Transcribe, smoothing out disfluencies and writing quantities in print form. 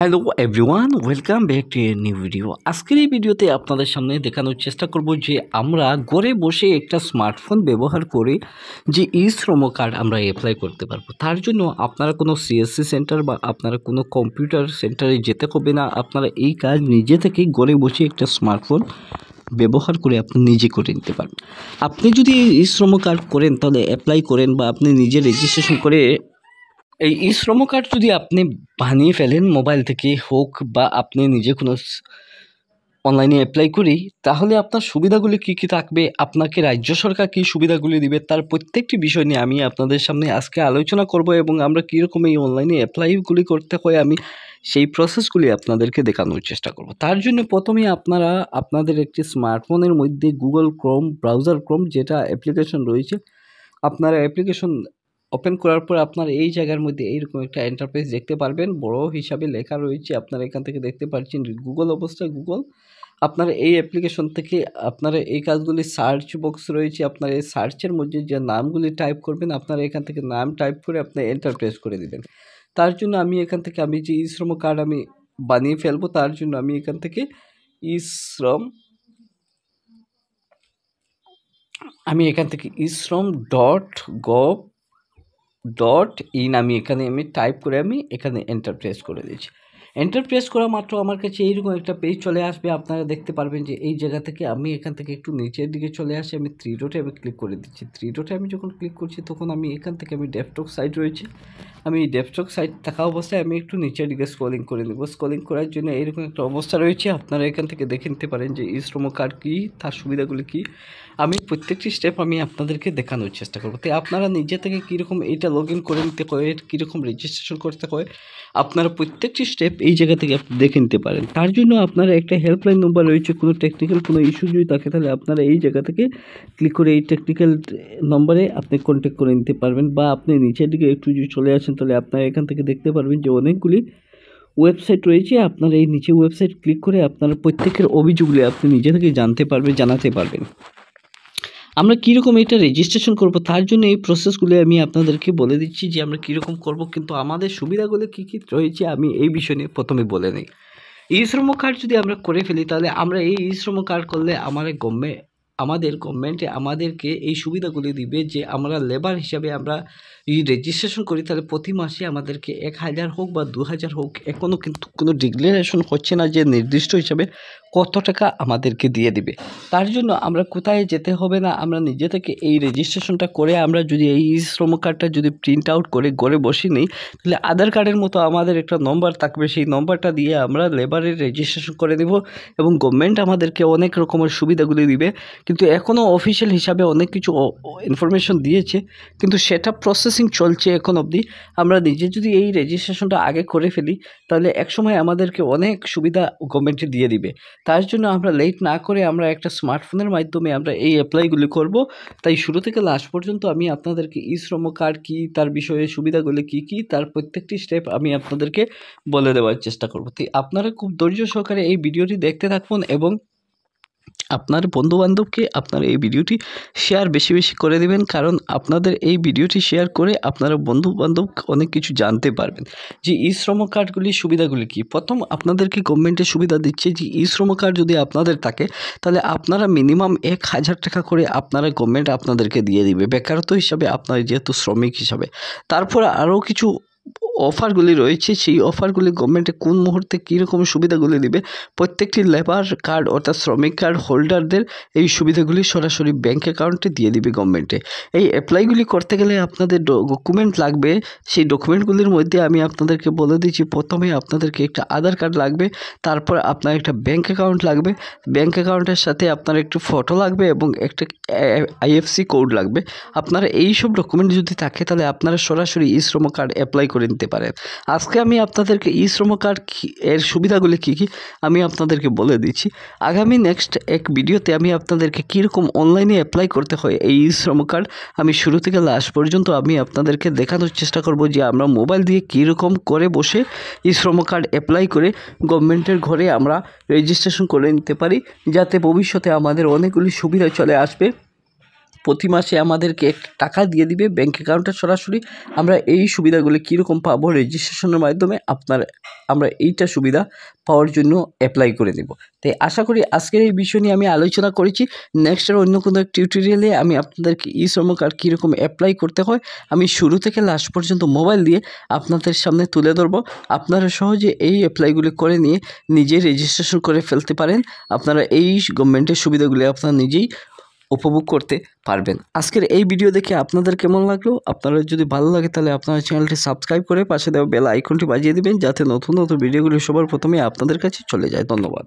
Hello everyone, welcome back to a new video. আজকের এই ভিডিওতে আপনাদের সামনে দেখানোর চেষ্টা করব যে আমরা ঘরে বসে একটা স্মার্টফোন ব্যবহার করে যে ই শ্রম কার্ড আমরা অ্যাপ্লাই করতে পারবো। তার জন্য আপনারা কোনো সিএসসি সেন্টার বা আপনারা কোনো কম্পিউটার সেন্টারে যেতে হবে না। আপনারা এই কাজ নিজে থেকেই ঘরে বসে একটা স্মার্টফোন ব্যবহার করে আপনি নিজে করে নিতে পারবেন। আপনি যদি ই শ্রম কার্ড করেন তাহলে অ্যাপ্লাই করেন বা আপনি নিজে রেজিস্ট্রেশন করে এই ই শ্রম কার্ড যদি আপনি বানিয়ে ফেলেন মোবাইল থেকে হোক বা আপনি নিজে কোনো অনলাইনে অ্যাপ্লাই করি, তাহলে আপনার সুবিধাগুলি কী কী থাকবে, আপনাকে রাজ্য সরকার কী সুবিধাগুলি দিবে, তার প্রত্যেকটি বিষয় নিয়ে আমি আপনাদের সামনে আজকে আলোচনা করব এবং আমরা কীরকম এই অনলাইনে অ্যাপ্লাইগুলি করতে হয় আমি সেই প্রসেসগুলি আপনাদেরকে দেখানোর চেষ্টা করব। তার জন্য প্রথমেই আপনারা আপনাদের একটি স্মার্টফোনের মধ্যে গুগল ক্রোম ব্রাউজার ক্রোম যেটা অ্যাপ্লিকেশন রয়েছে, আপনারা অ্যাপ্লিকেশন ওপেন করার পর আপনার এই জায়গার মধ্যে এইরকম একটা ইন্টারফেস দেখতে পারবেন, বড় হিসাবে লেখা রয়েছে। আপনারা এখান থেকে দেখতে পাচ্ছেন গুগল অবস্থায় গুগল। আপনারা এই অ্যাপ্লিকেশন থেকে আপনারা এই কাজগুলি সার্চ বক্স রয়েছে, আপনারা এই সার্চের মধ্যে যে নামগুলি টাইপ করবেন আপনারা এখান থেকে নাম টাইপ করে আপনি এন্টার প্রেস করে দিবেন। তার জন্য আমি এখান থেকে আমি যে ই শ্রম কার্ড আমি বানিয়ে ফেলবো, তার জন্য আমি এখান থেকে ই শ্রম ইশ্রম .gov.in আমি টাইপ করে আমি এখানে এন্টার প্রেস করে দিয়েছি। এন্টার প্রেস করা মাত্র আমার কাছে এইরকম একটা পেজ চলে আসবে। আপনারা দেখতে পারবেন যে এই জায়গা থেকে আমি এখান থেকে একটু নিচের দিকে চলে আসি, আমি থ্রি ডটে আমি ক্লিক করে দিচ্ছি। থ্রি ডটে আমি যখন ক্লিক করছি তখন আমি এখান থেকে আমি ডেস্কটপ সাইট রয়েছে, আমি ডেস্কটপ সাইট থাকা অবস্থায় আমি একটু নিচের দিকে স্ক্রলিং করে নেব। স্ক্রলিং করার জন্য এইরকম একটা অবস্থা রয়েছে, আপনারা এখান থেকে দেখে নিতে পারেন যে ই শ্রম কার্ড কী, তার সুবিধাগুলি কী। আমি প্রত্যেকটি স্টেপ আমি আপনাদেরকে দেখানোর চেষ্টা করবো। তাই আপনারা নিজে থেকে কীরকম এইটা লগ ইন করে নিতে হয়, কীরকম রেজিস্ট্রেশন করতে হয়, আপনারা প্রত্যেকটি স্টেপ এই জায়গা থেকে আপনি দেখে নিতে পারেন। তার জন্য আপনারা একটা হেল্পলাইন নম্বর রয়েছে, কোনো টেকনিক্যাল কোনো ইস্যু যদি থাকে তাহলে আপনারা এই জায়গা থেকে ক্লিক করে এই টেকনিক্যাল নম্বরে আপনি কন্ট্যাক্ট করে নিতে পারবেন। বা আপনি নিচের দিকে একটু যদি চলে আসেন তাহলে আপনারা এখান থেকে দেখতে পারবেন যে অনেকগুলি ওয়েবসাইট রয়েছে। আপনারা এই নিচে ওয়েবসাইট ক্লিক করে আপনারা প্রত্যেকের অভিযোগগুলি আপনি নিজে থেকে জানাতে পারবেন। আমরা কীরকম এটা রেজিস্ট্রেশন করব, তার জন্য এই প্রসেসগুলো আমি আপনাদেরকে বলে দিচ্ছি যে আমরা কীরকম করব, কিন্তু আমাদের সুবিধাগুলো কী কী রয়েছে আমি এই বিষয় নিয়ে প্রথমে বলে নিই। ই শ্রম কার্ড যদি আমরা করে ফেলি তাহলে আমরা এই ই শ্রম কার্ড করলে আমাদের গভর্নমেন্টে আমাদেরকে এই সুবিধাগুলি দিবে যে আমরা লেবার হিসাবে আমরা যদি রেজিস্ট্রেশন করি তাহলে প্রতি মাসে আমাদেরকে 1000 হোক বা 2000 হোক, এখনও কিন্তু কোনো ডিক্লারেশন হচ্ছে না যে নির্দিষ্ট হিসাবে কত টাকা আমাদেরকে দিয়ে দিবে। তার জন্য আমরা কোথায় যেতে হবে না, আমরা নিজে থেকে এই রেজিস্ট্রেশনটা করে আমরা যদি এই ই শ্রম কার্ডটা যদি প্রিন্ট আউট করে ঘরে বসে নিই তাহলে আধার কার্ডের মতো আমাদের একটা নম্বর থাকবে, সেই নম্বরটা দিয়ে আমরা লেবারের রেজিস্ট্রেশন করে দেব এবং গভর্নমেন্ট আমাদেরকে অনেক রকমের সুবিধাগুলি দিবে। কিন্তু এখনও অফিসিয়াল হিসাবে অনেক কিছু ইনফরমেশন দিয়েছে, কিন্তু সেটা প্রসেসিং চলছে এখন অবধি। আমরা নিজে যদি এই রেজিস্ট্রেশনটা আগে করে ফেলি তাহলে একসময় আমাদেরকে অনেক সুবিধা গভর্নমেন্টে দিয়ে দিবে। তার জন্য আমরা লেট না করে আমরা একটা স্মার্টফোনের মাধ্যমে আমরা এই অ্যাপ্লাইগুলি করব। তাই শুরু থেকে লাস্ট পর্যন্ত আমি আপনাদেরকে ই শ্রম কার্ড কী, তার বিষয়ে সুবিধাগুলি কী কী, তার প্রত্যেকটি স্টেপ আমি আপনাদেরকে বলে দেওয়ার চেষ্টা করব। তাই আপনারা খুব ধৈর্য সহকারে এই ভিডিওটি দেখতে থাকুন এবং আপনার বন্ধুবান্ধবকে আপনারা এই ভিডিওটি শেয়ার বেশি বেশি করে দেবেন, কারণ আপনাদের এই ভিডিওটি শেয়ার করে আপনারা বন্ধুবান্ধব অনেক কিছু জানতে পারবেন যে ই শ্রম কার্ডগুলির সুবিধাগুলি কী। প্রথম আপনাদেরকে গভর্নমেন্টের সুবিধা দিচ্ছে যে ই শ্রম কার্ড যদি আপনাদের থাকে তাহলে আপনারা মিনিমাম 1000 টাকা করে আপনারা গভর্নমেন্ট আপনাদেরকে দিয়ে দিবে বেকারত্ব হিসাবে, আপনার যেহেতু শ্রমিক হিসাবে। তারপর আরও কিছু অফারগুলি রয়েছে, সেই অফারগুলি গভর্নমেন্টে কোন মুহূর্তে কীরকম সুবিধাগুলি দিবে, প্রত্যেকটি লেবার কার্ড অর্থাৎ শ্রমিক কার্ড হোল্ডারদের এই সুবিধাগুলি সরাসরি ব্যাঙ্ক অ্যাকাউন্টে দিয়ে দিবে গভর্নমেন্টে। এই অ্যাপ্লাইগুলি করতে গেলে আপনাদের ডকুমেন্ট লাগবে, সেই ডকুমেন্টগুলির মধ্যে আমি আপনাদেরকে বলে দিচ্ছি। প্রথমে আপনাদেরকে একটা আধার কার্ড লাগবে, তারপর আপনার একটা ব্যাঙ্ক অ্যাকাউন্ট লাগবে, ব্যাঙ্ক অ্যাকাউন্টের সাথে আপনার একটু ফটো লাগবে এবং একটা আইএফসি কোড লাগবে। আপনারা এই সব ডকুমেন্ট যদি থাকে তাহলে আপনারা সরাসরি ই শ্রম কার্ড অ্যাপ্লাই করে নিতে পারেন। আজকে আমি আপনাদেরকে ই শ্রম কার্ড এর সুবিধাগুলি কী কী আমি আপনাদেরকে বলে দিচ্ছি। আগামী নেক্সট এক ভিডিওতে আমি আপনাদেরকে কীরকম অনলাইনে অ্যাপ্লাই করতে হয় এই ই শ্রম কার্ড আমি শুরু থেকে লাস্ট পর্যন্ত আমি আপনাদেরকে দেখানোর চেষ্টা করব যে আমরা মোবাইল দিয়ে কীরকম করে বসে ই শ্রম কার্ড অ্যাপ্লাই করে গভর্নমেন্টের ঘরে আমরা রেজিস্ট্রেশন করে নিতে পারি, যাতে ভবিষ্যতে আমাদের অনেকগুলি সুবিধা চলে আসবে। প্রতি মাসে আমাদেরকে টাকা দিয়ে দিবে ব্যাঙ্ক অ্যাকাউন্টে সরাসরি। আমরা এই সুবিধাগুলি কীরকম পাবো রেজিস্ট্রেশনের মাধ্যমে আমরা এইটা সুবিধা পাওয়ার জন্য অ্যাপ্লাই করে দেব। তাই আশা করি আজকের এই বিষয় নিয়ে আমি আলোচনা করেছি। নেক্সটের অন্য কোনো এক টিউটোরিয়ালে আমি আপনাদেরকে ই শ্রম কার্ড কীরকম অ্যাপ্লাই করতে হয় আমি শুরু থেকে লাস্ট পর্যন্ত মোবাইল দিয়ে আপনাদের সামনে তুলে ধরবো। আপনারা সহজে এই অ্যাপ্লাইগুলি করে নিয়ে নিজে রেজিস্ট্রেশন করে ফেলতে পারেন। আপনারা এই গভর্নমেন্টের সুবিধাগুলি আপনারা নিজেই উপভোগ করতে পারবেন। আজকের এই ভিডিও দেখে আপনাদের কেমন লাগলো? আপনারা যদি ভালো লাগে তাহলে আপনারা চ্যানেলটি সাবস্ক্রাইব করে পাশে দেওয়া বেল আইকনটি বাজিয়ে দিবেন, যাতে নতুন নতুন ভিডিওগুলি সবার প্রথমে আপনাদের কাছে চলে যায়। ধন্যবাদ।